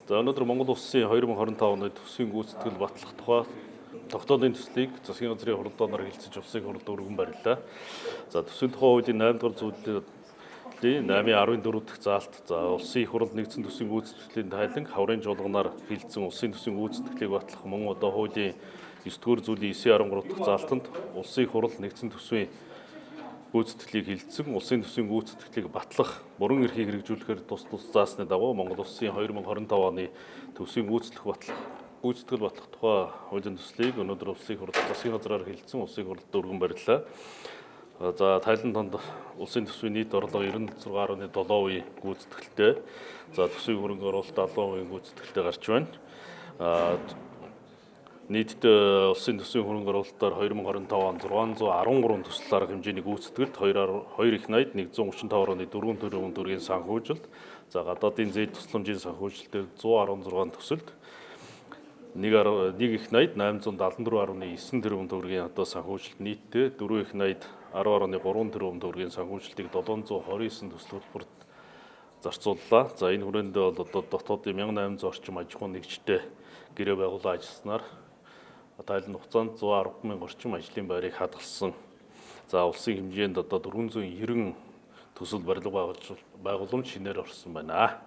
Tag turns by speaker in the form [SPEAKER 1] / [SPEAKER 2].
[SPEAKER 1] За өнөөдөр Монгол Улсын 2025 оны төсвийн гүйцэтгэл батлах тухай тогтоодын төслийг засгийн газрын хуралдаанаар хэлцэж улсын хурлд өргөн бариллаа. За төсвийн тухай хуулийн 8 дугаар зүйлийн 8.14 дахь заалт улсын их хурл нэгдсэн төсвийн гүйцэтгэлийн тайлан хаврын чуулганаар хэлсэн улсын төсвийн гүйцэтгэлийг батлах мөн одоо хуулийн 9 дугаар зүйлийн 9.13 дахь заалтанд улсын их хурл нэгдсэн төсвийн гүйцэтгэлийг хилцэн улсын төсвийн гүйцэтгэлийг батлах бүрэн эрхийг хэрэгжүүлэхээр тус заасны дагуу Монгол Улсын 2025 оны төсвийн гүйцэтгэл батлах тухай хуулийн төслийг өнөөдөр улсын хурл засгийн газраар хилцэн улсын хурлд өргөн бариллаа. За тайлан донд улсын төсвийн нийт орлого 96.7% гүйцэтгэлтэй. За төсвийн хөрөнгө оруулалт 70% гүйцэтгэлтэй гарч байна. Нийтдээ улсын төсвийн хөрөнгө оруулалтаар 2025 он 613 төсөл арга хэмжээний гүйцэтгэлд 2 их найд 135.4 тэрбум төгрөгийн санхүүжилт, за гадаадын зээл тусламжийн санхүүжилтээр 116 төсөлд 1 их найд 874.9 тэрбум төгрөгийн одоо санхүүжилт, нийтдээ 4 их найд 10.3 тэрбум төгрөгийн санхүүжилтийг 729 төсөл хөтөлбөрт зарцууллаа. За энэ хүрээндээ бол одоо дотоодын 1800 орчим аж ахуйн нэгжтэй гэрээ байгуулан ажилласнаар тайлан хугацаанд 110,000 орчим ажлын байрыг хадгалсан. За улсын хэмжээнд одоо 490 төсөл барилга байгууламж шинээр орсон байна.